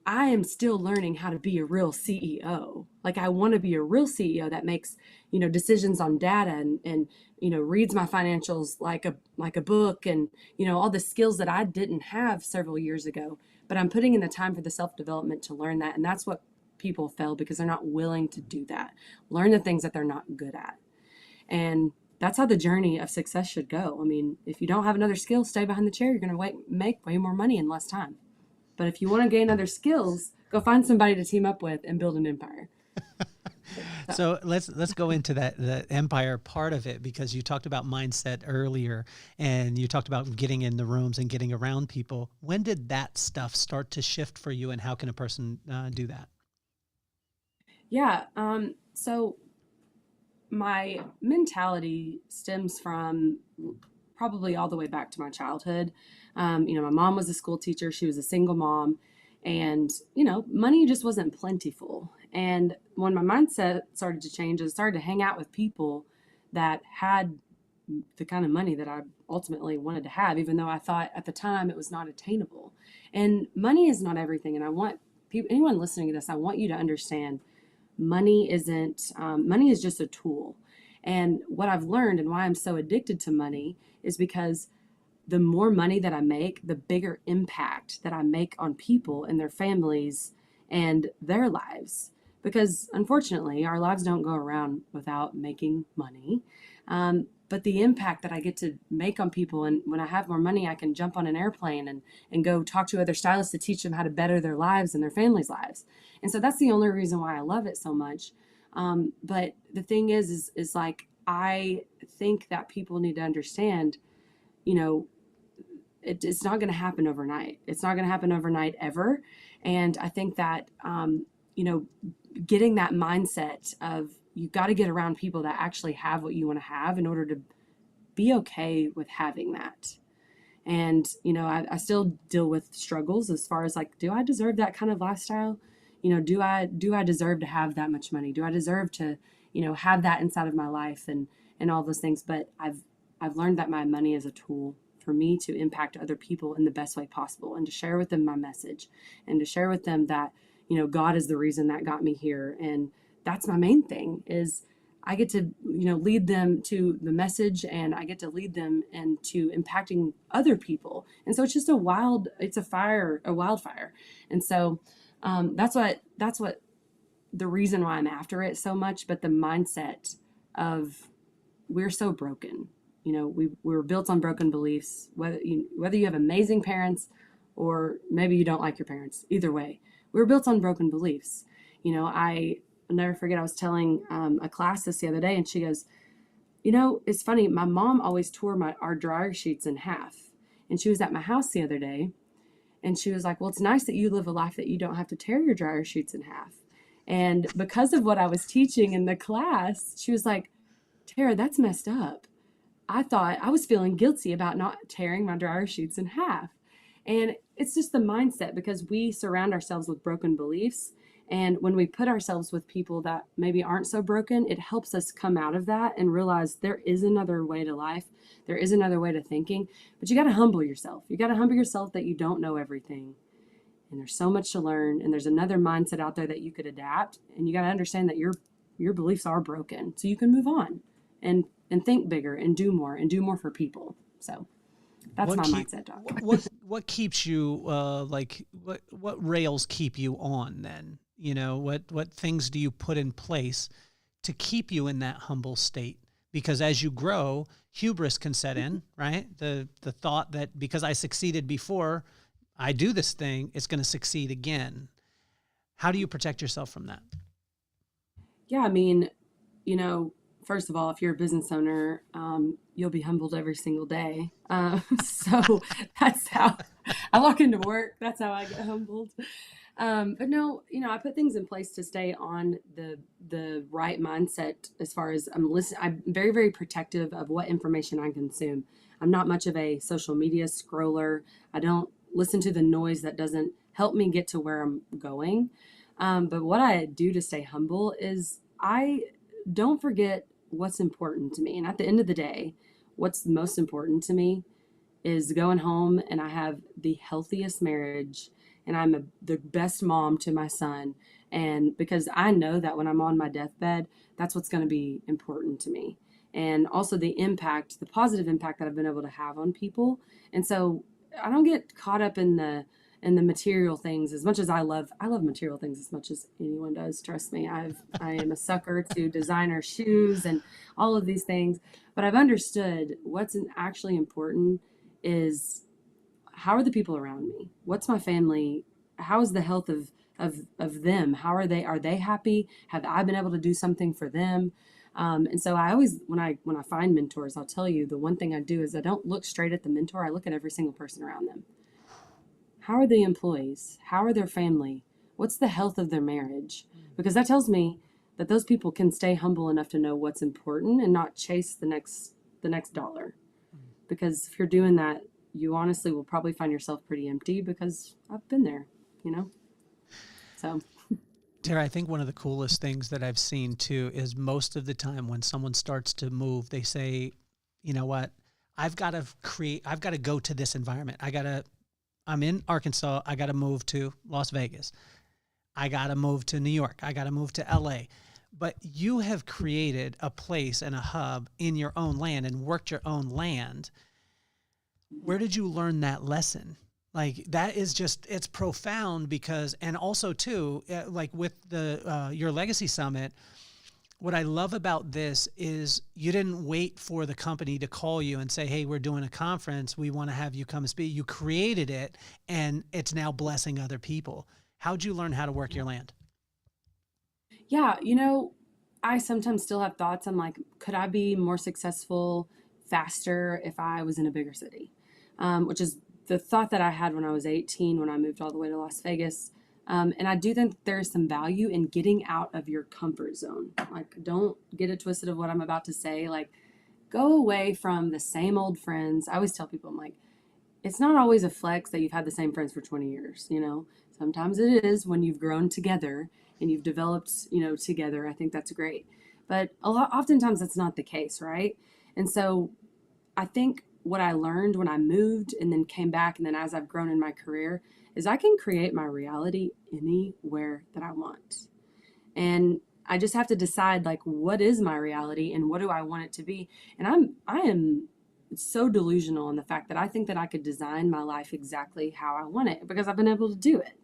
I am still learning how to be a real CEO. Like, I want to be a real CEO that makes, decisions on data and reads my financials like a book, and, all the skills that I didn't have several years ago, but I'm putting in the time for the self-development to learn that. And that's what people fail, because they're not willing to do that. Learn the things that they're not good at. And that's how the journey of success should go. I mean, if you don't have another skill, stay behind the chair. You're going to make way more money in less time. But if you want to gain other skills, go find somebody to team up with and build an empire. So let's go into the empire part of it, because you talked about mindset earlier, and you talked about getting in the rooms and getting around people. When did that stuff start to shift for you, and how can a person do that? Yeah. So my mentality stems from probably all the way back to my childhood. My mom was a school teacher. She was a single mom, and, money just wasn't plentiful. And when my mindset started to change, I started to hang out with people that had the kind of money that I ultimately wanted to have, even though I thought at the time it was not attainable. And money is not everything. And I want people, anyone listening to this, I want you to understand, money isn't, money is just a tool. And what I've learned and why I'm so addicted to money is because the more money that I make, the bigger impact that I make on people and their families and their lives. Because unfortunately, our lives don't go around without making money. But the impact that I get to make on people, and when I have more money, I can jump on an airplane and go talk to other stylists to teach them how to better their lives and their families' lives. And so that's the only reason why I love it so much. But the thing is like, I think that people need to understand, you know, it's not going to happen overnight. It's not going to happen overnight ever. And I think that, you know, getting that mindset of you got to get around people that actually have what you want to have in order to be okay with having that. And, you know, I still deal with struggles as far as like, do I deserve that kind of lifestyle? You know, do I deserve to have that much money? Do I deserve to, you know, have that inside of my life and all those things? But I've learned that my money is a tool for me to impact other people in the best way possible and to share with them my message and to share with them that, you know, God is the reason that got me here. And that's my main thing is I get to, you know, lead them to the message and I get to lead them into impacting other people. And so it's just a wildfire. And so that's what the reason why I'm after it so much, but the mindset of we're so broken. You know, we were built on broken beliefs, whether you have amazing parents or maybe you don't like your parents, either way, we were built on broken beliefs. You know, I'll never forget, I was telling a class this the other day and she goes, you know, it's funny. My mom always tore our dryer sheets in half. And she was at my house the other day and she was like, well, it's nice that you live a life that you don't have to tear your dryer sheets in half. And because of what I was teaching in the class, she was like, Tara, that's messed up. I thought I was feeling guilty about not tearing my dryer sheets in half. And it's just the mindset because we surround ourselves with broken beliefs. And when we put ourselves with people that maybe aren't so broken, it helps us come out of that and realize there is another way to life. There is another way to thinking, but you got to humble yourself. You got to humble yourself that you don't know everything. And there's so much to learn. And there's another mindset out there that you could adapt. And you got to understand that your beliefs are broken so you can move on and think bigger and do more for people. So that's my mindset, Doc. What keeps you, what rails keep you on then? You know, what things do you put in place to keep you in that humble state? Because as you grow, hubris can set in, right? The thought that because I succeeded before, I do this thing, it's going to succeed again. How do you protect yourself from that? Yeah, I mean, you know, first of all, if you're a business owner, you'll be humbled every single day. So that's how I walk into work. That's how I get humbled. But no, you know, I put things in place to stay on the right mindset as far as I'm very, very protective of what information I consume. I'm not much of a social media scroller. I don't listen to the noise that doesn't help me get to where I'm going. But what I do to stay humble is I don't forget what's important to me. And at the end of the day, what's most important to me is going home and I have the healthiest marriage and I'm the best mom to my son. And because I know that when I'm on my deathbed, that's what's going to be important to me. And also the positive impact that I've been able to have on people. And so I don't get caught up in the material things as much as I love material things as much as anyone does. Trust me, I am a sucker to designer shoes and all of these things. But I've understood what's actually important is how are the people around me? What's my family? How is the health of them? How are they? Are they happy? Have I been able to do something for them? And so I always, when I find mentors, I'll tell you the one thing I do is I don't look straight at the mentor. I look at every single person around them. How are the employees? How are their family? What's the health of their marriage? Because that tells me that those people can stay humble enough to know what's important and not chase the next dollar. Because if you're doing that, you honestly will probably find yourself pretty empty because I've been there, you know? So. Tara, I think one of the coolest things that I've seen too is most of the time when someone starts to move, they say, you know what, I've got to go to this environment. I'm in Arkansas. I got to move to Las Vegas. I got to move to New York. I got to move to LA. But you have created a place and a hub in your own land and worked your own land. Where did you learn that lesson? Like, that is just, it's profound because, and also too, like with the, your Legacy Summit, what I love about this is you didn't wait for the company to call you and say, hey, we're doing a conference. We want to have you come and speak. You created it and it's now blessing other people. How'd you learn how to work your land? Yeah, I sometimes still have thoughts. I'm like, could I be more successful faster if I was in a bigger city? Which is the thought that I had when I was 18, when I moved all the way to Las Vegas. And I do think there's some value in getting out of your comfort zone. Like, don't get it twisted of what I'm about to say. Like, go away from the same old friends. I always tell people, I'm like, it's not always a flex that you've had the same friends for 20 years, Sometimes it is when you've grown together and you've developed, together. I think that's great. But oftentimes that's not the case, right? And so I think what I learned when I moved and then came back and then as I've grown in my career is I can create my reality anywhere that I want. And I just have to decide, like, what is my reality and what do I want it to be? And I am so delusional in the fact that I think that I could design my life exactly how I want it because I've been able to do it.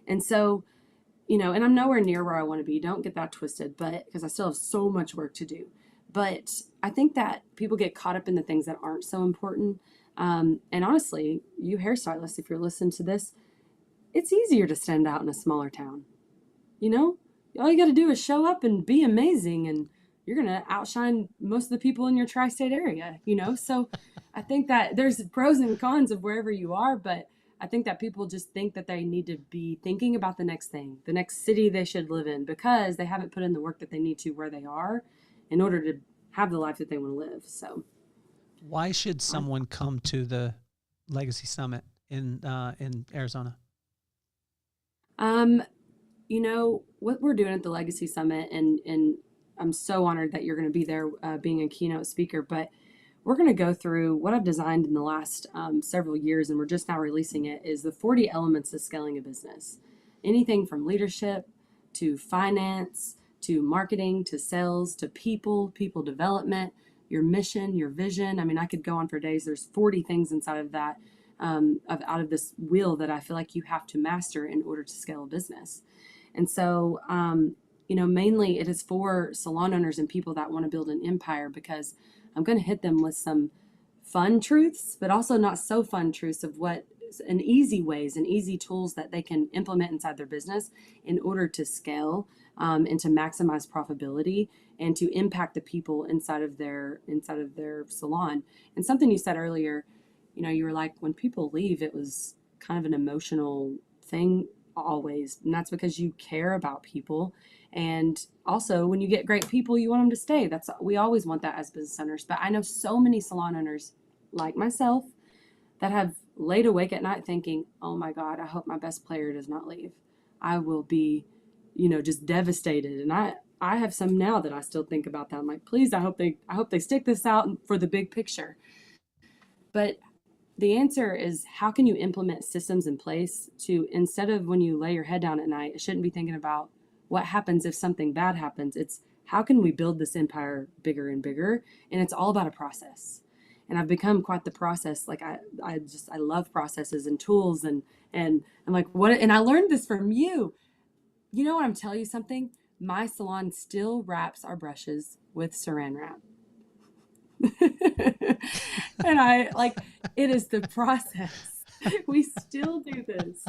And so, and I'm nowhere near where I want to be. Don't get that twisted, but because I still have so much work to do. But I think that people get caught up in the things that aren't so important. And honestly, you hairstylists, if you're listening to this, it's easier to stand out in a smaller town. All you got to do is show up and be amazing, and you're going to outshine most of the people in your tri-state area, So I think that there's pros and cons of wherever you are, but I think that people just think that they need to be thinking about the next thing, the next city they should live in, because they haven't put in the work that they need to where they are in order to have the life that they want to live. So why should someone come to the Legacy Summit in Arizona? What we're doing at the Legacy Summit, and I'm so honored that you're going to be there being a keynote speaker, but we're going to go through what I've designed in the last several years, and we're just now releasing it, is the 40 elements of scaling a business. Anything from leadership to finance, to marketing, to sales, to people development, your mission, your vision. I mean, I could go on for days. There's 40 things inside of that, out of this wheel that I feel like you have to master in order to scale a business. And so, mainly it is for salon owners and people that want to build an empire, because I'm going to hit them with some fun truths, but also not so fun truths of what and easy ways and easy tools that they can implement inside their business in order to scale and to maximize profitability and to impact the people inside of their salon. And something you said earlier, you were like, when people leave, it was kind of an emotional thing always. And that's because you care about people. And also, when you get great people, you want them to stay. We always want that as business owners. But I know so many salon owners like myself that have laid awake at night thinking, oh my God, I hope my best player does not leave. I will be, just devastated. And I have some now that I still think about that. I'm like, please, I hope they stick this out for the big picture. But the answer is, how can you implement systems in place to, instead of when you lay your head down at night, it shouldn't be thinking about what happens if something bad happens. It's how can we build this empire bigger and bigger? And it's all about a process. And I've become quite the process. Like I love processes and tools and I'm like, what? And I learned this from you. You know what? I'm telling you something. My salon still wraps our brushes with saran wrap. And it is the process. We still do this.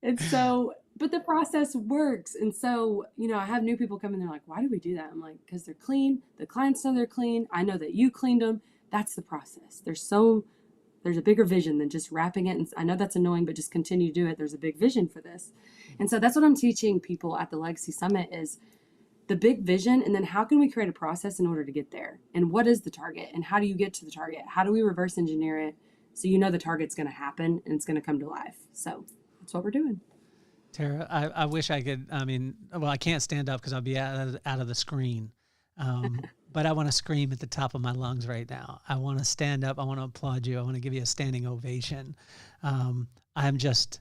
And so, but the process works. And so, I have new people come in, they're like, why do we do that? I'm like, because they're clean. The clients know they're clean. I know that you cleaned them. That's the process. There's a bigger vision than just wrapping it. And I know that's annoying, but just continue to do it. There's a big vision for this. And so that's what I'm teaching people at the Legacy Summit is the big vision. And then how can we create a process in order to get there? And what is the target? And how do you get to the target? How do we reverse engineer it so the target's going to happen and it's going to come to life? So that's what we're doing. Terra, I wish I could, I can't stand up because I'll be out of the screen. But I want to scream at the top of my lungs right now. I want to stand up. I want to applaud you. I want to give you a standing ovation. I'm just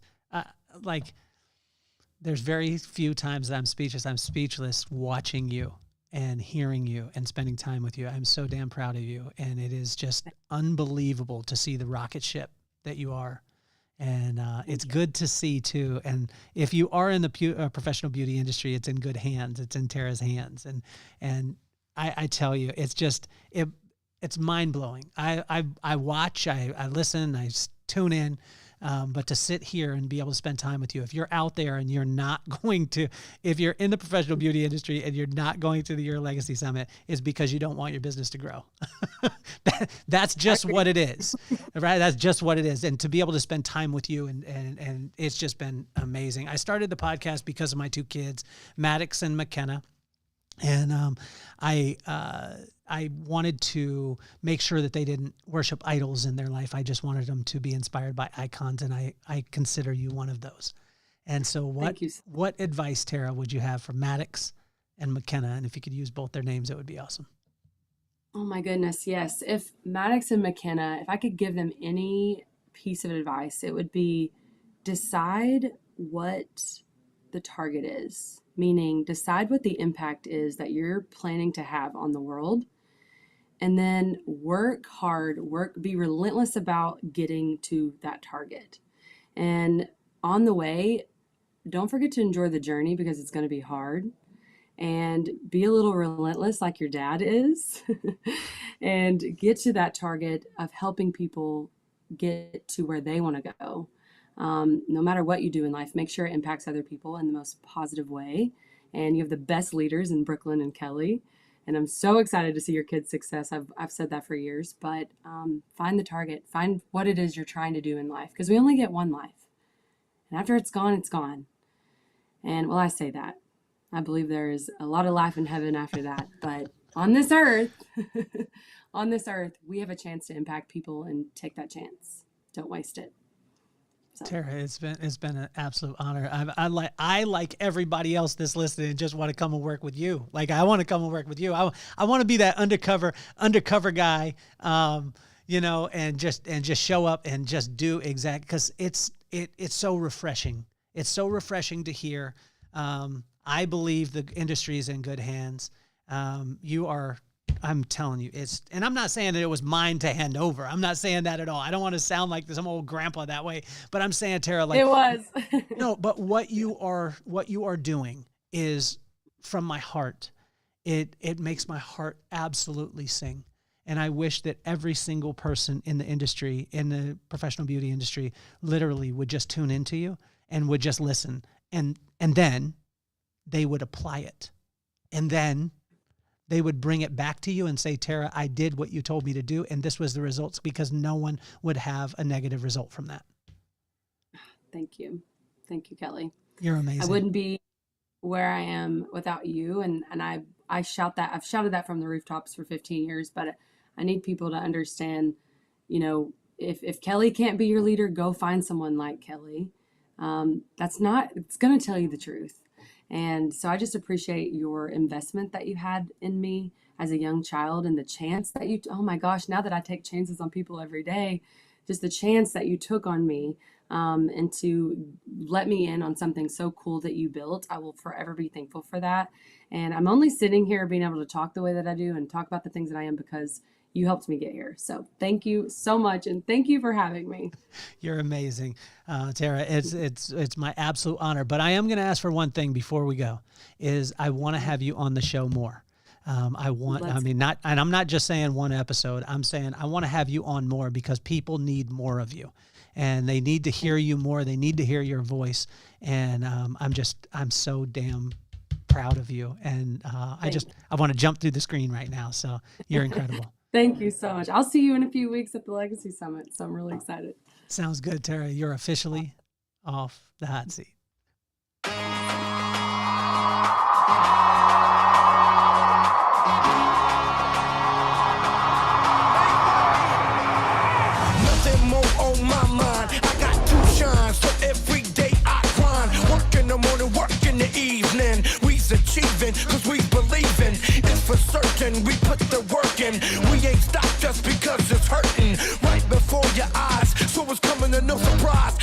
there's very few times that I'm speechless. I'm speechless watching you and hearing you and spending time with you. I'm so damn proud of you. And it is just unbelievable to see the rocket ship that you are. And it's good to see too. And if you are in the professional beauty industry, it's in good hands. It's in Terra's hands. And I tell you, it's just, it's mind blowing. I watch, I listen, I tune in. But to sit here and be able to spend time with you, if you're out there and you're not going to, if you're in the professional beauty industry and you're not going to the Your Legacy Summit, is because you don't want your business to grow. That's just what it is, right? That's just what it is. And to be able to spend time with you and it's just been amazing. I started the podcast because of my two kids, Maddox and McKenna. And I wanted to make sure that they didn't worship idols in their life. I just wanted them to be inspired by icons, and I consider you one of those. And so what advice, Terra, would you have for Maddox and McKenna? And if you could use both their names, it would be awesome. Oh my goodness, yes. If Maddox and McKenna, if I could give them any piece of advice, it would be decide what the target is. Meaning decide what the impact is that you're planning to have on the world, and then work hard, be relentless about getting to that target. And on the way, don't forget to enjoy the journey because it's going to be hard, and be a little relentless like your dad is and get to that target of helping people get to where they want to go. No matter what you do in life, make sure it impacts other people in the most positive way. And you have the best leaders in Brooklyn and Kelly. And I'm so excited to see your kids' success. I've said that for years, but find the target, find what it is you're trying to do in life, because we only get one life. And after it's gone, it's gone. And well, I say that. I believe there is a lot of life in heaven after that. But on this earth, we have a chance to impact people and take that chance. Don't waste it. So. Terra, it's been an absolute honor. I like everybody else that's listening just want to come and work with you. Like I want to come and work with you. I want to be that undercover guy, and just show up and just do because it's so refreshing. It's so refreshing to hear. I believe the industry is in good hands. I'm telling you, and I'm not saying that it was mine to hand over. I'm not saying that at all. I don't want to sound like some old grandpa that way, but I'm saying, Terra, like it was. No, but what you are doing is from my heart. It makes my heart absolutely sing. And I wish that every single person in the industry, in the professional beauty industry, literally would just tune into you and would just listen. And then they would apply it. And then they would bring it back to you and say, Terra, I did what you told me to do, and this was the results, because no one would have a negative result from that. Thank you. Thank you, Kelly. You're amazing. I wouldn't be where I am without you. And I shout that. I've shouted that from the rooftops for 15 years, but I need people to understand, if Kelly can't be your leader, go find someone like Kelly. It's going to tell you the truth. And so I just appreciate your investment that you had in me as a young child, and the chance that oh my gosh, now that I take chances on people every day, just the chance that you took on me, and to let me in on something so cool that you built. I will forever be thankful for that. And I'm only sitting here being able to talk the way that I do and talk about the things that I am because you helped me get here. So thank you so much. And thank you for having me. You're amazing, Terra. It's my absolute honor, but I am going to ask for one thing before we go, is I want to have you on the show more. And I'm not just saying one episode. I'm saying I want to have you on more because people need more of you, and they need to hear you more. They need to hear your voice. And I'm so damn proud of you. And I want to jump through the screen right now. So you're incredible. Thank you so much. I'll see you in a few weeks at the Legacy Summit. So I'm really excited. Sounds good, Terra. You're officially off the hot seat. Nothing more on my mind. I got to shine, so every day I grind. Work in the morning, work in the evening. We's achieving, cause we believing. It's for certain, we put the work in. We ain't stopped just because it's hurting right before your eyes. So it's coming to no surprise.